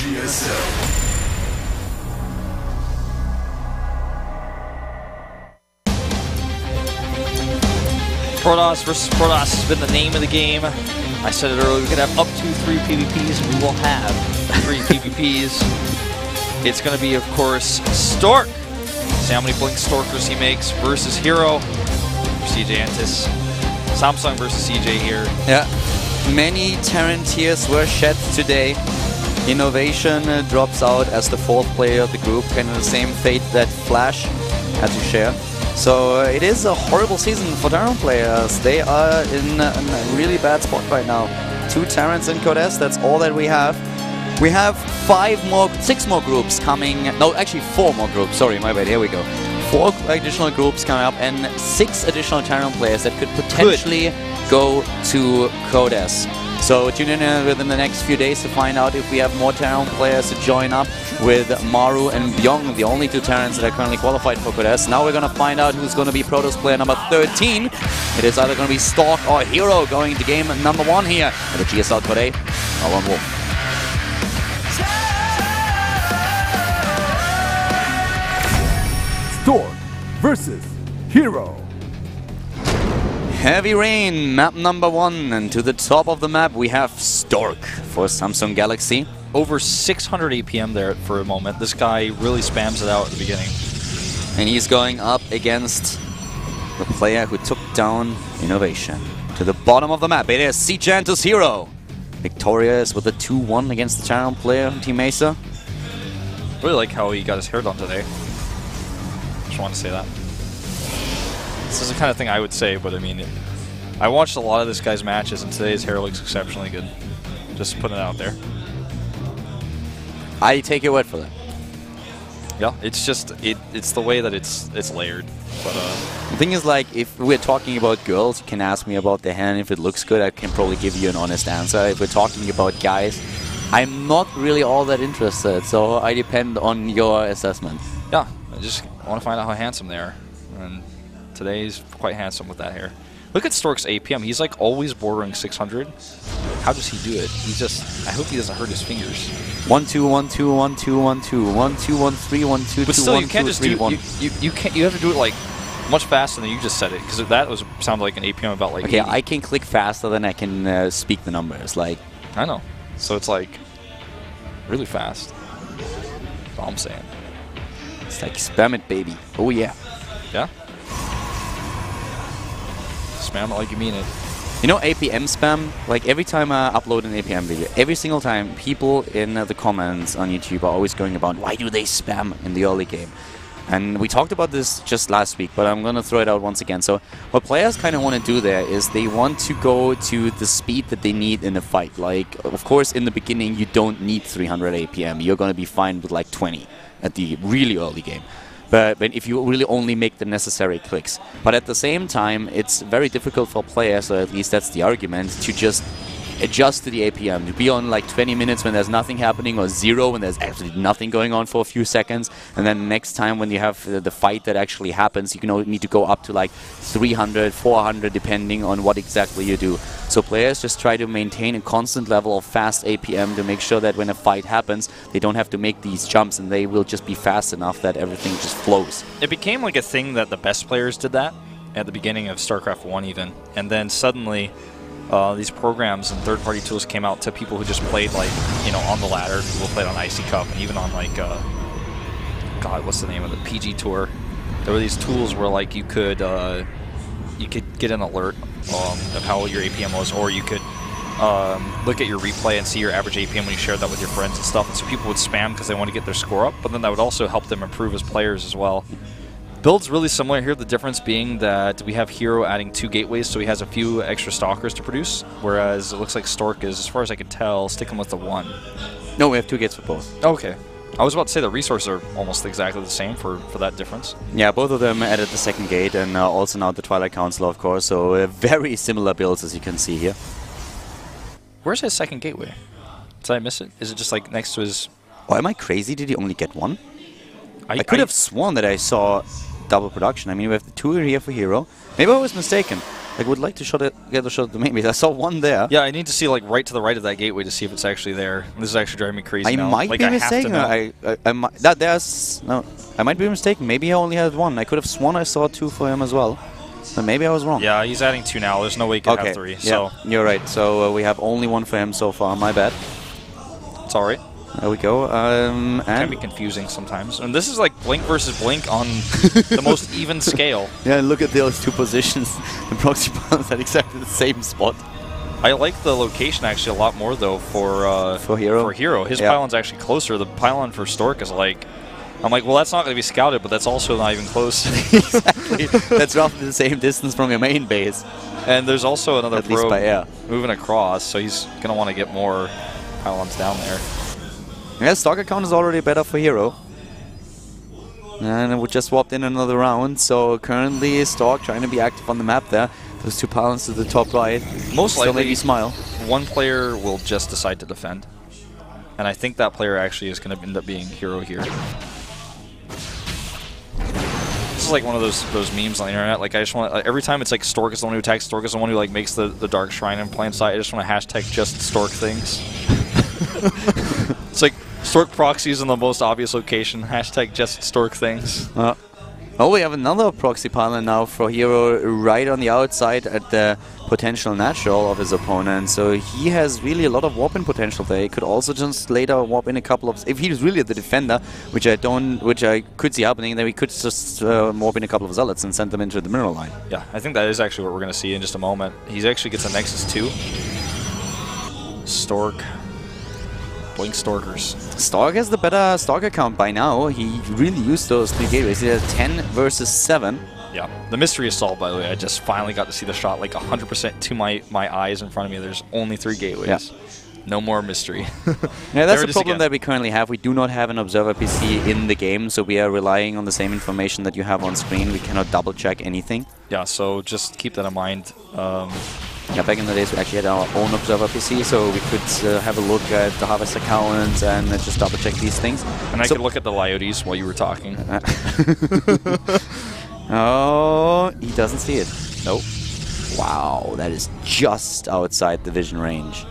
GSL. Protoss versus Protoss has been the name of the game. I said it earlier, we could have up to 3 PvPs, and we will have 3 PvPs. It's going to be, of course, Stork. See how many Blink Storkers he makes versus Hero. CJ Antis. Samsung versus CJ here. Yeah, many Terran tears were shed today. Innovation drops out as the 4th player of the group, kind of the same fate that Flash had to share. So it is a horrible season for Terran players. They are in a really bad spot right now. 2 Terrans in Code S, that's all that we have. We have 6 more groups coming. No, actually 4 more groups. Sorry, my bad. Here we go. 4 additional groups coming up and 6 additional Terran players that could potentially go to Code S. So tune in within the next few days to find out if we have more Terran players to join up with Maru and Byung, the only 2 Terrans that are currently qualified for Code S. Now we're going to find out who's going to be Protoss player number 13. It is either going to be Stork or Hero going to game number 1 here at the GSL Code A. One more. Stork versus Hero. Heavy rain, map number 1, and to the top of the map we have Stork for Samsung Galaxy. Over 600 APM there for a moment. This guy really spams it out at the beginning. And he's going up against the player who took down Innovation. To the bottom of the map, it is Sejantus Hero. Victorious with a 2-1 against the Terran player, Team Mesa. Really like how he got his hair done today. Just want to say that. This is the kind of thing I would say, but I mean, I watched a lot of this guy's matches, and today's hair looks exceptionally good. Just putting it out there. I take your word for that. Yeah, it's just it's the way that it's layered. But the thing is, like, if we're talking about girls, you can ask me about their hair, and if it looks good, I can probably give you an honest answer. If we're talking about guys, I'm not really all that interested, so I depend on your assessment. Yeah, I just want to find out how handsome they are, and today he's quite handsome with that hair. Look at Stork's APM. He's like always bordering 600. How does he do it? He's just, I hope he doesn't hurt his fingers. 1-2, 1-2, 1-2, 1-2, 1-2, 1-3, 1-2, but still, 1, you can't 2, just 3, do 1. you can't. You have to do it like much faster than you just said it, because that was sounded like an APM about like. Okay, 80. I can click faster than I can speak the numbers. Like, I know. So it's like really fast. That's all I'm saying. It's like spam it, baby. Oh yeah. Yeah. Spam it like you mean it. You know APM spam? Like every time I upload an APM video, every single time people in the comments on YouTube are always going about why do they spam in the early game? And we talked about this just last week, but I'm going to throw it out once again. So what players kind of want to do there is they want to go to the speed that they need in a fight. Like, of course, in the beginning, you don't need 300 APM. You're going to be fine with like 20 at the really early game. But if you really only make the necessary clicks. But at the same time, it's very difficult for players, or at least that's the argument, to just adjust to the APM, to be on like 20 minutes when there's nothing happening, or 0 when there's absolutely nothing going on for a few seconds, and then next time when you have the fight that actually happens, you can need to go up to like 300, 400 depending on what exactly you do. So players just try to maintain a constant level of fast APM to make sure that when a fight happens, they don't have to make these jumps, and they will just be fast enough that everything just flows. It became like a thing that the best players did that at the beginning of StarCraft 1 even, and then suddenly these programs and third-party tools came out to people who just played, like, you know, on the ladder, people played on Icy Cup, and even on, like, God, what's the name of the PG Tour? There were these tools where, like, you could get an alert of how your APM was, or you could look at your replay and see your average APM when you shared that with your friends and stuff, and so people would spam because they want to get their score up, but then that would also help them improve as players as well. Build's really similar here, the difference being that we have Hero adding 2 gateways, so he has a few extra stalkers to produce, whereas it looks like Stork is, as far as I can tell, sticking with the 1. No, we have 2 gates for both. Okay. I was about to say the resources are almost exactly the same for that difference. Yeah, both of them added the 2nd gate, and also now the Twilight Council, of course, so very similar builds as you can see here. Where's his 2nd gateway? Did I miss it? Is it just like next to his... Oh, am I crazy? Did he only get 1? I could have sworn that I saw double production. I mean, we have the 2 here for Hero. Maybe I was mistaken. Like, would like to get a shot at the main base. I saw one there. Yeah, I need to see like right to the right of that gateway to see if it's actually there. This is actually driving me crazy I now. might like, be I have to mistaken. know. I might, that there's no. I might be mistaken. Maybe I only had one. I could have sworn I saw 2 for him as well. But maybe I was wrong. Yeah, he's adding 2 now. There's no way he could have 3. Yeah, So you're right. So we have only 1 for him so far. My bad. it's all right. There we go. Can And be confusing sometimes. And this is like Blink versus Blink on the most even scale. yeah, look at those 2 positions. The proxy pylons at exactly the same spot. I like the location actually a lot more though for Hero. For Hero, his Yeah. pylon's actually closer. The pylon for Stork is like, I'm like, well, that's not going to be scouted, but that's also not even close. Exactly. That's roughly the same distance from your main base. And there's also another At least probe by air. moving across, so he's going to want to get more pylons down there. Yeah, Stork account is already better for Hero. And we just swapped in another round, so currently Stork trying to be active on the map there. Those 2 pylons to the top right. Most Still likely, maybe smile. one player will just decide to defend. And I think that player actually is going to end up being Hero here. This is like one of those memes on the internet. Like I just want every time it's like Stork is the one who attacks, Stork is the one who like makes the dark shrine in plain sight. I just want to hashtag just Stork things. It's like Stork proxies in the most obvious location. Hashtag just Stork things. Oh, we have another proxy pylon now for Hero right on the outside at the potential natural of his opponent. So he has really a lot of warp in potential there. He could also just later warp in a couple of... If he's really the defender, which I could see happening, then we could just warp in a couple of zealots and send them into the mineral line. Yeah, I think that is actually what we're going to see in just a moment. He actually gets a Nexus 2. Stork. Blink Storkers. Stork has the better Stork account by now. He really used those 3 gateways. He has 10 versus 7. Yeah, the mystery is solved, by the way. I just finally got to see the shot like 100% to my eyes in front of me. There's only 3 gateways. Yeah. No more mystery. Yeah, that's the problem that we currently have. We do not have an observer PC in the game, so we are relying on the same information that you have on screen. We cannot double check anything. Yeah, so just keep that in mind. Yeah, back in the days we actually had our own observer PC, so we could have a look at the harvest accounts and just double check these things. And I could look at the Liotes while you were talking. Oh, he doesn't see it. Nope. Wow, that is just outside the vision range.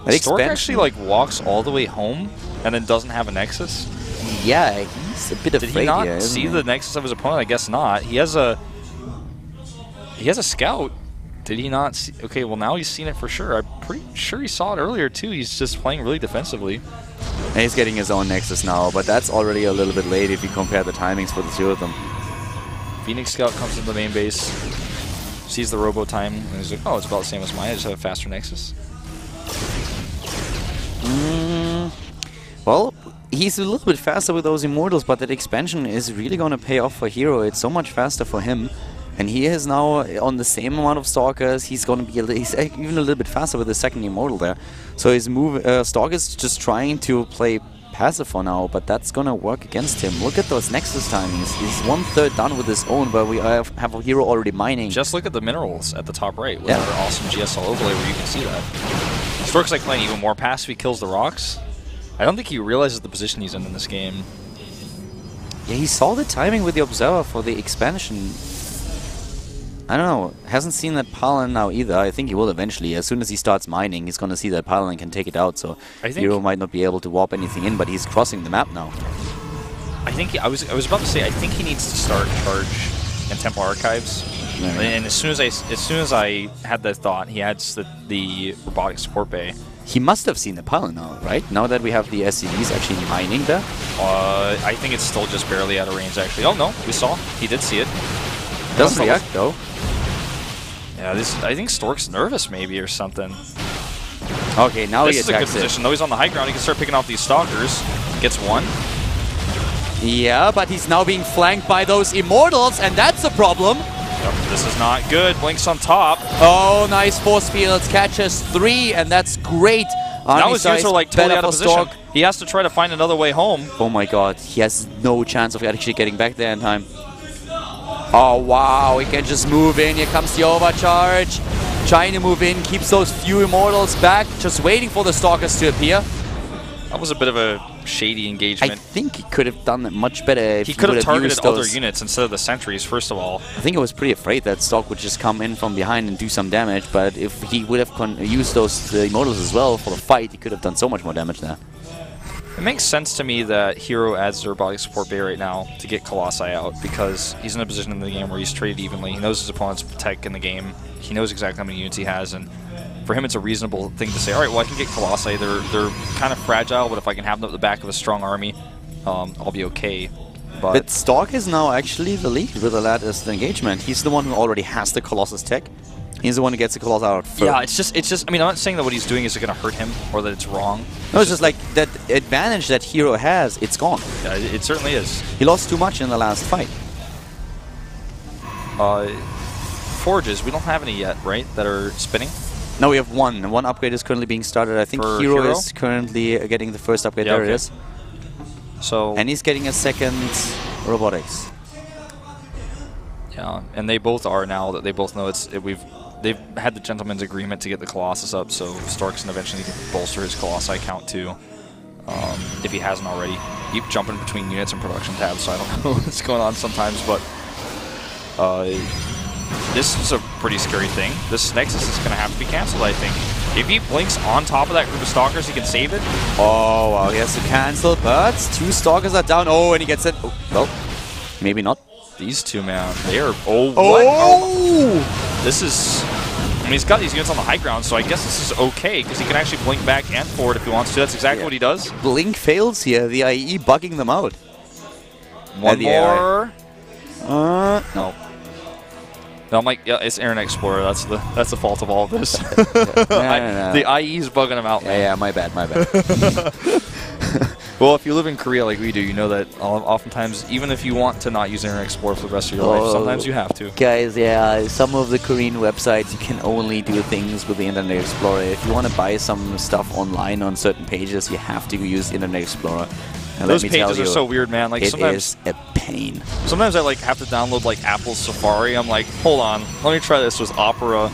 That Stork expansion- actually like walks all the way home and then doesn't have a Nexus? Yeah, he's a bit Did afraid he not here, see isn't the Nexus of his opponent? I guess not. He has a scout. Did he not see? Okay, well now he's seen it for sure. I'm pretty sure he saw it earlier too. He's just playing really defensively. And he's getting his own Nexus now, but that's already a little bit late if you compare the timings for the 2 of them. Phoenix Scout comes into the main base, sees the robo time, and he's like, oh, it's about the same as mine. I just have a faster Nexus. Well, he's a little bit faster with those Immortals, but that expansion is really going to pay off for Hero. It's so much faster for him. And he is now on the same amount of Stalkers. He's going to be he's even a little bit faster with the second Immortal there. So his move, Stork is just trying to play passive for now, but that's going to work against him. Look at those Nexus timings. He's 1/3 done with his own, but we have a Hero already mining. Just look at the minerals at the top right with our awesome GSL overlay where you can see that. Stork's like playing even more passive. He kills the rocks. I don't think he realizes the position he's in this game. Yeah, he saw the timing with the Observer for the expansion. I don't know, hasn't seen that pylon now either. I think he will eventually. As soon as he starts mining, he's going to see that pylon and can take it out. So Hero might not be able to warp anything in, but he's crossing the map now. I think I was about to say I think he needs to start Charge and Temple Archives. Yeah. And as soon as I had that thought, he adds the robotic support bay. He must have seen the pylon now, right? Now that we have the SCVs actually mining there. I think it's still just barely out of range actually. Oh no, we saw. He did see it. Doesn't react though. Yeah, I think Stork's nervous maybe or something. Okay, now he attacks it. This is a good position. Though he's on the high ground, he can start picking off these stalkers. Gets one. Yeah, but he's now being flanked by those Immortals, and that's a problem. Yep, this is not good. Blink's on top. Oh, nice force fields. Catches 3, and that's great. Now his units are like totally out of position. Stork. He has to try to find another way home. Oh my god, he has no chance of actually getting back there in time. Oh wow, he can just move in. Here comes the overcharge. Trying to move in, keeps those few Immortals back, just waiting for the Stalkers to appear. That was a bit of a shady I engagement. think he could have done it much better if He could have would targeted used other those. units instead of the sentries, first of all. I think I was pretty afraid that Stork would just come in from behind and do some damage, but if he would have used those immortals as well for the fight, he could have done so much more damage there. It makes sense to me that Hero adds their body support bay right now to get Colossi out, because he's in a position in the game where he's traded evenly. He knows his opponent's tech in the game. He knows exactly how many units he has, and for him it's a reasonable thing to say, all right, well, I can get Colossi. They're kind of fragile, but if I can have them at the back of a strong army, I'll be okay. But Stork is now actually the lead with the latest engagement. He's the one who already has the Colossus tech. He's the one who gets the Colossus out first. Yeah, it's just. I mean, I'm not saying that what he's doing is going to hurt him or that it's wrong. No, it's just like that advantage that Hero has, it's gone. Yeah, it certainly is. He lost too much in the last fight. Forges, we don't have any yet, right, that are spinning? No, we have one. And one upgrade is currently being started. I think For Hero Hero is currently getting the first upgrade. Yeah, there okay. it is. So, And he's getting a second robotics. yeah, and they both are now that they both know they've had the gentleman's agreement to get the Colossus up, so Stork's can eventually bolster his Colossi count too, if he hasn't already. Keep jumping between units and production tabs, so I don't know what's going on sometimes, but this is a pretty scary thing. This Nexus is going to have to be canceled, I think. If he blinks on top of that group of Stalkers, he can save it. Oh, wow, he has to cancel, but 2 Stalkers are down. Oh, and he gets it. Oh, well, maybe not. These two, man, they are... Oh, what? Oh! This is... I mean, he's got these units on the high ground, so I guess this is okay, because he can actually blink back and forward if he wants to. That's exactly what he does. Blink fails here. The IE bugging them out. One more. No. No, I'm like, yeah, it's Internet Explorer. That's the fault of all of this. No. The IE is bugging him out, man. Yeah, my bad, my bad. Well, if you live in Korea like we do, you know that oftentimes, even if you want to not use Internet Explorer for the rest of your life, sometimes you have to. Guys, yeah, some of the Korean websites, you can only do things with the Internet Explorer. If you want to buy some stuff online on certain pages, you have to use Internet Explorer. And Those let me tell pages are you, so weird, man. Like it sometimes, is a pain. sometimes I like have to download like Apple's Safari. I'm like, hold on, let me try this with Opera.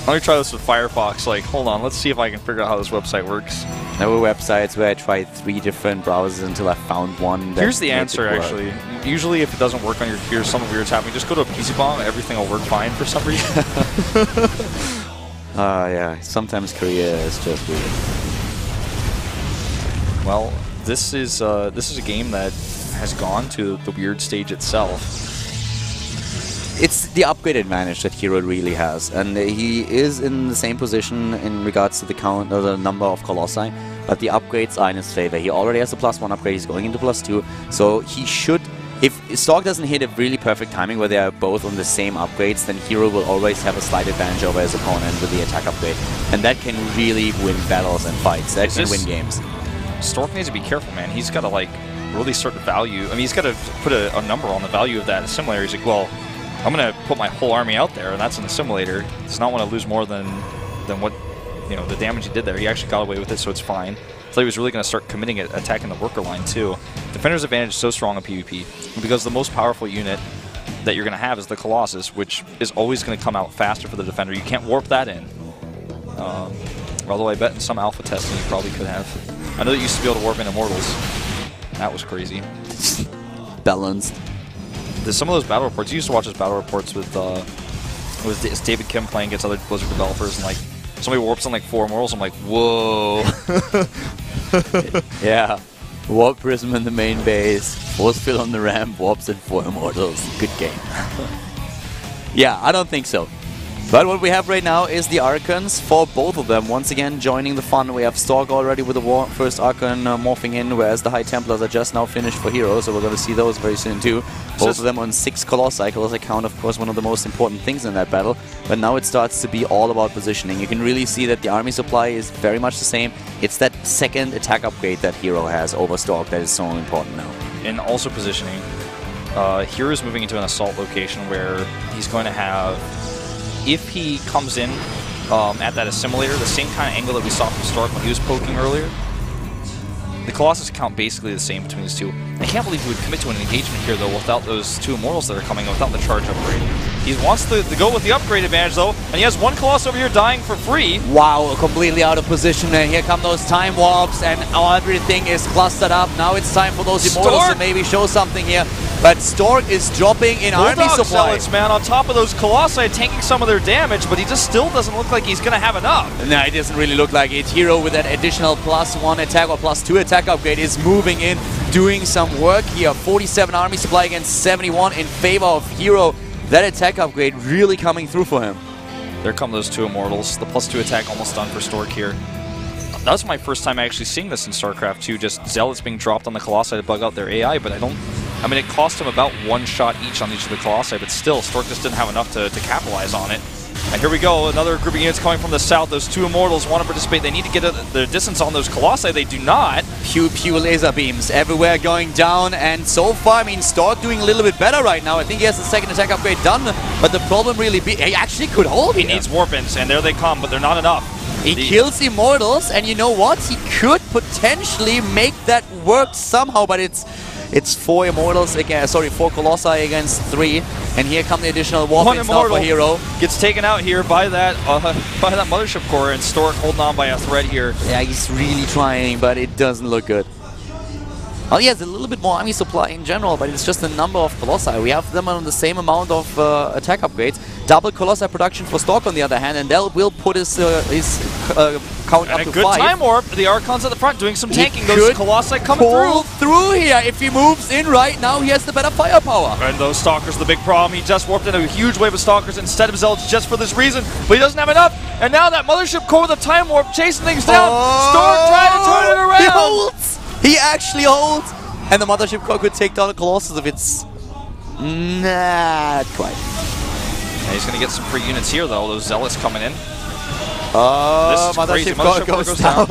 Let me try this with Firefox. Like, hold on, let's see if I can figure out how this website works. There were websites where I tried 3 different browsers until I found one that Here's the made answer, it work. actually. Usually, if it doesn't work on your computer, something weird's happening. Just go to a PC bomb, everything will work fine for some reason. Yeah, sometimes Korea is just weird. Well, this is a game that has gone to the weird stage itself. It's the upgrade advantage that Hero really has, and he is in the same position in regards to the count or the number of Colossi, but the upgrades are in his favor. He already has a +1 upgrade, he's going into +2, so he should... If Stork doesn't hit a really perfect timing where they are both on the same upgrades, then Hero will always have a slight advantage over his opponent with the attack upgrade, and that can really win battles and fights. That can win games. Stork needs to be careful, man. He's got to, like, really start to value... I mean, he's got to put a number on the value of that assimilator. He's like, well, I'm going to put my whole army out there, and that's an assimilator. He does not want to lose more than what, you know, the damage he did there. He actually got away with it, so it's fine. I thought he was really going to start committing it, attacking the worker line, too. Defender's advantage is so strong in PvP, because the most powerful unit that you're going to have is the Colossus, which is always going to come out faster for the defender. You can't warp that in. Although I bet in some alpha testing you probably could have. I know that you used to be able to warp in Immortals. That was crazy. Balanced. Some of those battle reports, you used to watch those battle reports with David Kim playing against other Blizzard developers, and like somebody warps on like 4 Immortals. I'm like, whoa. Yeah. Warp Prism in the main base, Force Field on the ramp, warps at 4 Immortals. Good game. Yeah, I don't think so. But what we have right now is the Archons for both of them. Once again, joining the fun. We have Stork already with the first Archon morphing in, whereas the High Templars are just now finished for Hero, so we're going to see those very soon too. Both of them on 6 Colossi. Colossi count, of course, one of the most important things in that battle. But now it starts to be all about positioning. You can really see that the army supply is very much the same. It's that second attack upgrade that Hero has over Stork that is so important now. And also positioning. Hero's moving into an assault location where he's going to have... If he comes in at that assimilator, the same kind of angle that we saw from Stork when he was poking earlier, the Colossus count basically the same between these two. I can't believe he would commit to an engagement here, though, without those 2 Immortals that are coming, without the charge upgrade. He wants to go with the upgrade advantage, though, and he has one Colossus over here dying for free. Wow, completely out of position, and here come those time warps, and everything is clustered up. Now it's time for those Immortals to maybe show something here. But Stork is dropping in army supply. Zealots, man, on top of those Colossi, tanking some of their damage, but he just still doesn't look like he's going to have enough. No, it doesn't really look like it. Hero with that additional +1 attack or +2 attack upgrade is moving in, doing some work here. 47 army supply against 71 in favor of Hero. That attack upgrade really coming through for him. There come those two Immortals. The +2 attack almost done for Stork here. That was my first time actually seeing this in StarCraft II, just Zealots being dropped on the Colossi to bug out their AI, but I mean, it cost him about one shot each on each of the Colossi, but still, Stork just didn't have enough to capitalize on it. And here we go, another group of units coming from the south. Those two Immortals want to participate. They need to get the distance on those Colossi. They do not. Pew laser beams everywhere going down, and so far, I mean, Stork doing a little bit better right now. I think he has the second attack upgrade done, but the problem really he actually could hold He needs Warpins, and there they come, but they're not enough. He kills Immortals, and you know what? He could potentially make that work somehow, but it's 4 Immortals against, sorry, 4 Colossi against 3, and here come the additional Warpins now for Hero. Gets taken out here by that Mothership Core, and Stork holding on by a thread here. Yeah, he's really trying, but it doesn't look good. Well, he has a little bit more army supply in general, but it's just the number of Colossi. We have them on the same amount of attack upgrades. Double Colossi production for Stork on the other hand, and that will put his count up to 5. A good time warp. The Archons at the front doing some tanking. Those Colossi coming through here. If he moves in right now, he has the better firepower. And those Stalkers, the big problem. He just warped in a huge wave of Stalkers instead of Zealots just for this reason, but he doesn't have enough. And now that Mothership Core with a time warp chasing things down. Stork trying to turn it around. He holds. He actually holds. And the Mothership Core could take down the Colossus if it's not quite. Yeah, he's going to get some free units here, though. Those Zealots coming in. Mothership Core goes down.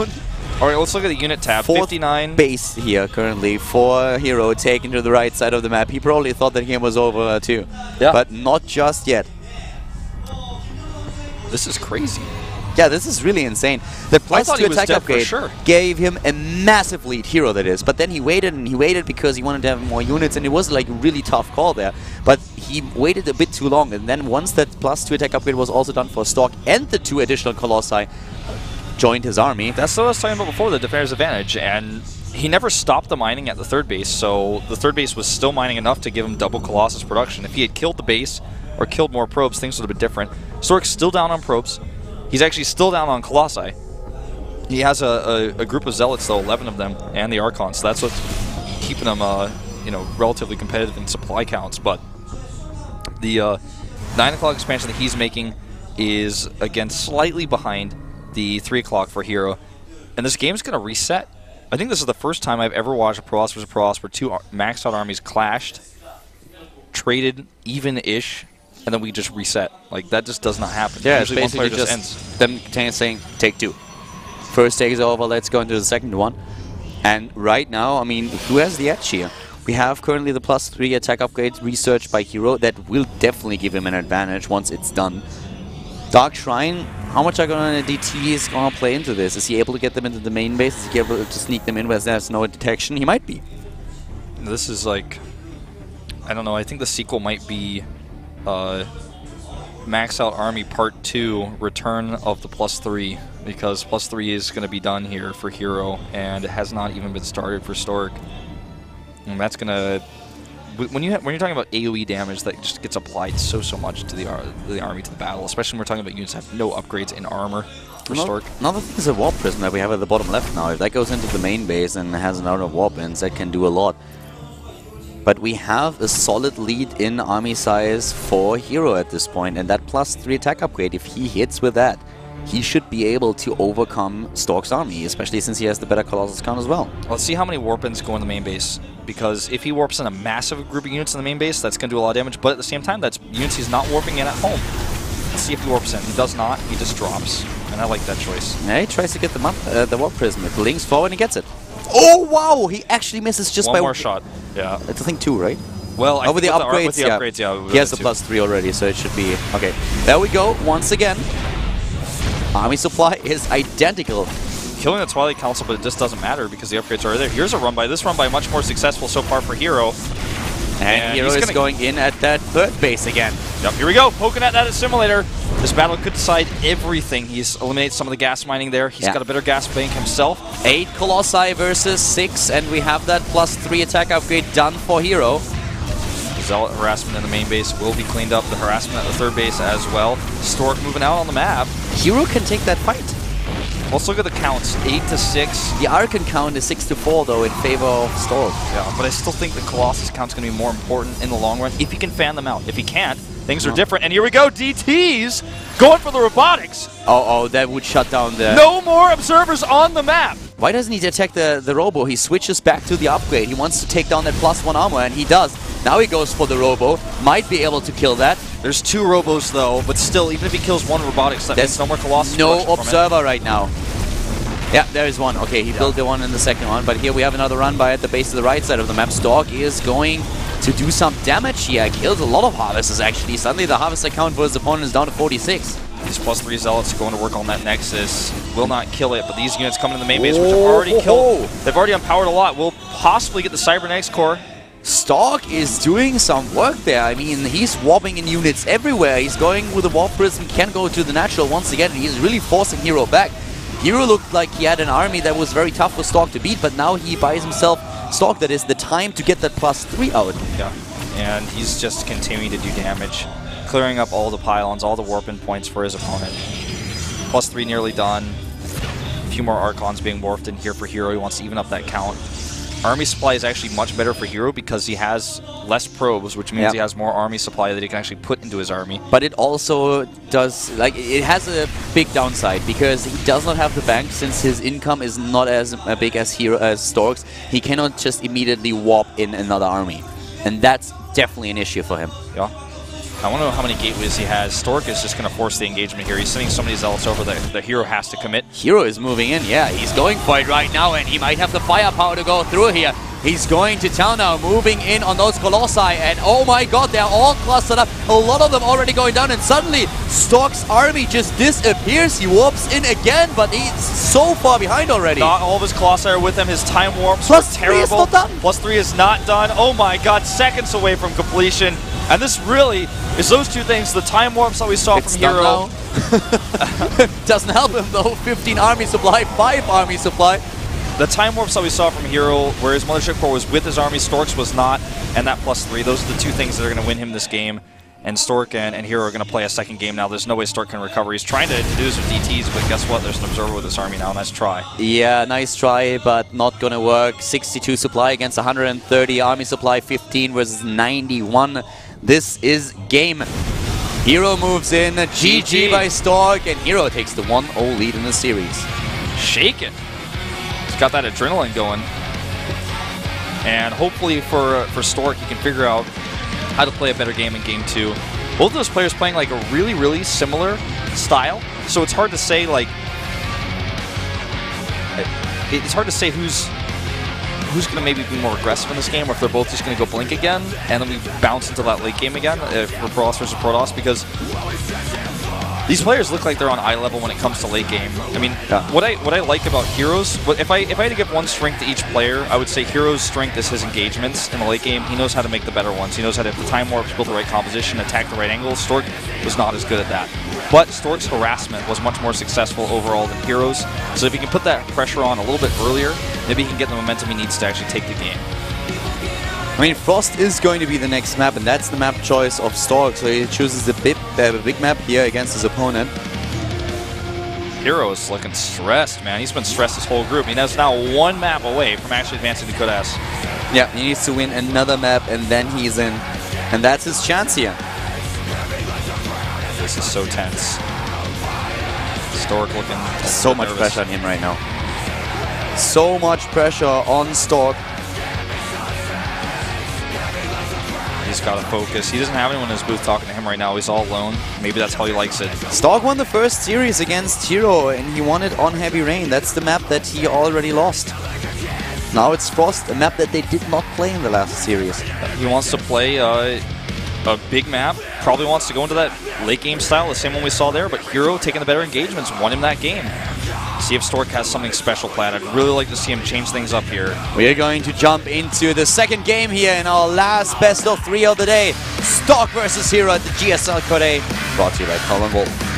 All right, let's look at the unit tab. 59 base here currently for Hero taken to the right side of the map. He probably thought that game was over too. Yeah. But not just yet. This is crazy. Yeah, this is really insane. The +2 attack upgrade gave him a massive lead, Hero that is, but then he waited and he waited because he wanted to have more units, and it was like a really tough call there. But he waited a bit too long, and then once that +2 attack upgrade was also done for Stork and the 2 additional Colossi joined his army. That's what I was talking about before, the defender's advantage, and he never stopped the mining at the third base, so the third base was still mining enough to give him double Colossus production. If he had killed the base or killed more probes, things would have been different. Stork's still down on probes. He's actually still down on Colossi. He has a group of Zealots, though, 11 of them, and the Archons. So that's what's keeping them, you know, relatively competitive in supply counts. But the 9 o'clock expansion that he's making is, again, slightly behind the 3 o'clock for Hero. And this game's going to reset. I think this is the first time I've ever watched a Pro-Ops versus Pro-Ops where 2 maxed out armies clashed, traded even-ish, and then we just reset. Like, that just does not happen. Yeah, usually it's basically one player just ends. Them saying, take 2. First take is over, let's go into the second one. And right now, I mean, who has the edge here? We have currently the +3 attack upgrades researched by Hero. That will definitely give him an advantage once it's done. Dark Shrine, how much are DT is going to play into this? Is he able to get them into the main base? Is he able to sneak them in where there's no detection? He might be. This is like, I don't know, I think the sequel might be Max Out Army Part 2, Return of the +3, because +3 is going to be done here for Hero, and it has not even been started for Stork. And that's going to, when you're talking about AoE damage that just gets applied so much to the army, to the battle, especially when we're talking about units that have no upgrades in armor for Stork. Another thing is a Warp Prism that we have at the bottom left now. If that goes into the main base and has another Warp Ins, that can do a lot. But we have a solid lead in army size for Hero at this point, and that +3 attack upgrade, if he hits with that, he should be able to overcome Stork's army, especially since he has the better Colossus count as well. Let's see how many warp-ins go in the main base, because if he warps in a massive group of units in the main base, that's going to do a lot of damage, but at the same time, that's units he's not warping in at home. Let's see if he warps in. He does not, he just drops, and I like that choice. Yeah, he tries to get the Warp Prism. It links forward and he gets it. Oh, wow! He actually misses just by one more shot. Yeah. It's, I think, 2, right? Well, I with the upgrades, yeah. He has the +3 already, so it should be... Okay, there we go, once again. Army supply is identical. Killing the Twilight Council, but it just doesn't matter because the upgrades are there. Here's a run by. This run by much more successful so far for Hero. And Hero is going in at that third base again. Yep, here we go. Poking at that assimilator. This battle could decide everything. He's eliminated some of the gas mining there. He's got a better gas bank himself. 8 Colossi versus 6, and we have that +3 attack upgrade done for Hero. The Zealot harassment in the main base will be cleaned up. The harassment at the third base as well. Stork moving out on the map. Hero can take that fight. Let's look at the counts. 8-6. The Archon count is 6-4 though in favor of Stork. Yeah, but I still think the Colossus count's going to be more important in the long run if he can fan them out. If he can't, things are different. And here we go, DTs going for the robotics. Oh, that would shut down the... No more observers on the map. Why doesn't he detect the Robo? He switches back to the upgrade. He wants to take down that +1 armor, and he does. Now he goes for the Robo. Might be able to kill that. There's 2 Robos though, but still, even if he kills 1 robotics, that means no more Colossus. No observer right now. Yeah, there is one. Okay, he built the one in the second one, but here we have another run by at the base of the right side of the map. Stork is going to do some damage here. Killed a lot of Harvesters actually. Suddenly the Harvester count for his opponent is down to 46. These +3 Zealots going to work on that Nexus. Will not kill it, but these units coming in the main base, which have already killed. They've already unpowered a lot. Will possibly get the Cybernetics core. Stork is doing some work there. I mean, he's warping in units everywhere. He's going with the Warp Prism, can go to the natural once again. He's really forcing Hero back. Hero looked like he had an army that was very tough for Stork to beat, but now he buys himself Stork. That is the time to get that +3 out. Yeah, and he's just continuing to do damage, clearing up all the pylons, all the warp-in points for his opponent. +3 nearly done. A few more Archons being warped in here for Hero. He wants to even up that count. Army supply is actually much better for Hero because he has less probes, which means he has more army supply that he can actually put into his army. But it also does, like, it has a big downside because he does not have the bank since his income is not as big as Stork's. He cannot just immediately warp in another army. And that's definitely an issue for him. Yeah. I want to know how many gateways he has. Stork is just going to force the engagement here. He's sending so many Zealots over that the Hero has to commit. Hero is moving in, yeah. He's going for it right now, and he might have the firepower to go through here. He's going to town now, moving in on those Colossi, and oh my god, they're all clustered up. A lot of them already going down, and suddenly Stork's army just disappears. He warps in again, but he's so far behind already. Not all of his Colossi are with him. His time warps were terrible. +3 is not done. +3 is not done. Oh my god, seconds away from completion. And this really is those two things, the time warps that we saw from Hero. Doesn't help him though. 15 army supply, 5 army supply. The time warps that we saw from Hero, where his Mothership Core was with his army, Stork's was not, and that +3, those are the two things that are going to win him this game. And Stork and Hero are going to play a second game now. There's no way Stork can recover. He's trying to do this with DTs, but guess what? There's an Observer with this army now. Nice try. Yeah, nice try, but not going to work. 62 supply against 130. Army supply 15 versus 91. This is game. Hero moves in. GG by Stork, and Hero takes the 1-0 lead in the series. Shake it. He's got that adrenaline going. And hopefully for Stork, he can figure out how to play a better game in Game 2. Both of those players playing like a really, really similar style. So it's hard to say, like, it's hard to say who's going to maybe be more aggressive in this game, or if they're both just going to go blink again, and then we bounce into that late game again for Protoss versus Protoss, because these players look like they're on eye level when it comes to late game. I mean, what I like about Heroes, if I had to give one strength to each player, I would say Heroes' strength is his engagements in the late game. He knows how to make the better ones. He knows how to, if the time warps, build the right composition, attack the right angles. Stork was not as good at that. But Stork's harassment was much more successful overall than Heroes. So if he can put that pressure on a little bit earlier, maybe he can get the momentum he needs to actually take the game. I mean, Frost is going to be the next map, and that's the map choice of Stork, so he chooses the big map here against his opponent. Hero is looking stressed, man. He's been stressed this whole group. He is now one map away from actually advancing to Code S. Yeah, he needs to win another map, and then he's in. And that's his chance here. This is so tense. Stork looking so much pressure on him right now. So much pressure on Stork. He's got to focus. He doesn't have anyone in his booth talking to him right now. He's all alone. Maybe that's how he likes it. Stork won the first series against Hero, and he won it on Heavy Rain. That's the map that he already lost. Now it's Frost, a map that they did not play in the last series. He wants to play a big map. Probably wants to go into that late game style, the same one we saw there, but Hero taking the better engagements won him that game. see if Stork has something special planned. I'd really like to see him change things up here. We are going to jump into the second game here in our last best of 3 of the day. Stork versus Hero at the GSL Code A, brought to you by Colin Wolf.